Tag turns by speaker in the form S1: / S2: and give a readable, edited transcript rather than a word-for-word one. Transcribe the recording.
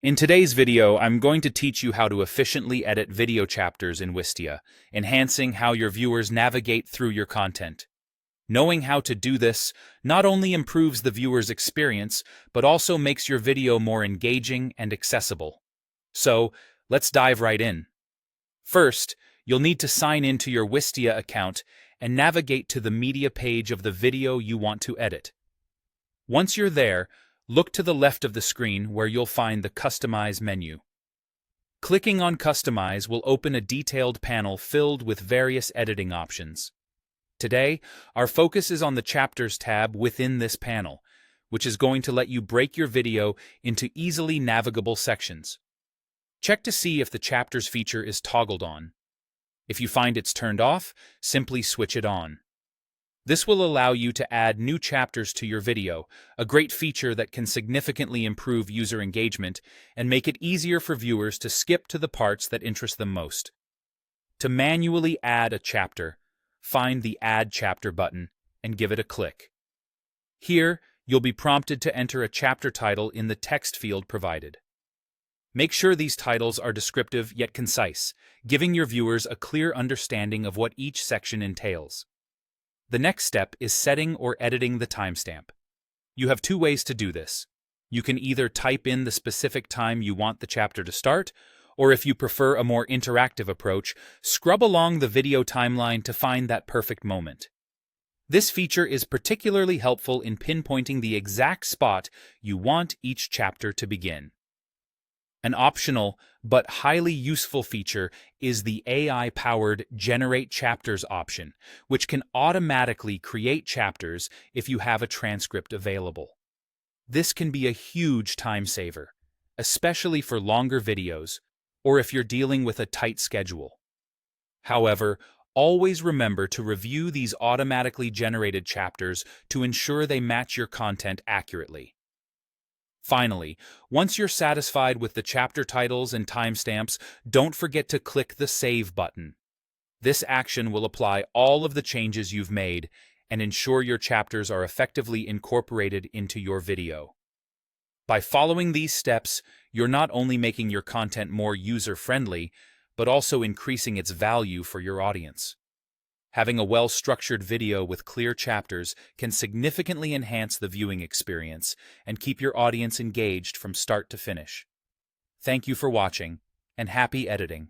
S1: In today's video, I'm going to teach you how to efficiently edit video chapters in Wistia, enhancing how your viewers navigate through your content. Knowing how to do this not only improves the viewer's experience, but also makes your video more engaging and accessible. So, let's dive right in. First, you'll need to sign into your Wistia account and navigate to the media page of the video you want to edit. Once you're there, look to the left of the screen where you'll find the Customize menu. Clicking on Customize will open a detailed panel filled with various editing options. Today, our focus is on the Chapters tab within this panel, which is going to let you break your video into easily navigable sections. Check to see if the Chapters feature is toggled on. If you find it's turned off, simply switch it on. This will allow you to add new chapters to your video, a great feature that can significantly improve user engagement and make it easier for viewers to skip to the parts that interest them most. To manually add a chapter, find the Add Chapter button and give it a click. Here, you'll be prompted to enter a chapter title in the text field provided. Make sure these titles are descriptive yet concise, giving your viewers a clear understanding of what each section entails. The next step is setting or editing the timestamp. You have two ways to do this. You can either type in the specific time you want the chapter to start, or if you prefer a more interactive approach, scrub along the video timeline to find that perfect moment. This feature is particularly helpful in pinpointing the exact spot you want each chapter to begin. An optional but highly useful feature is the AI-powered Generate Chapters option, which can automatically create chapters if you have a transcript available. This can be a huge time saver, especially for longer videos or if you're dealing with a tight schedule. However, always remember to review these automatically generated chapters to ensure they match your content accurately. Finally, once you're satisfied with the chapter titles and timestamps, don't forget to click the Save button. This action will apply all of the changes you've made and ensure your chapters are effectively incorporated into your video. By following these steps, you're not only making your content more user-friendly, but also increasing its value for your audience. Having a well-structured video with clear chapters can significantly enhance the viewing experience and keep your audience engaged from start to finish. Thank you for watching, and happy editing.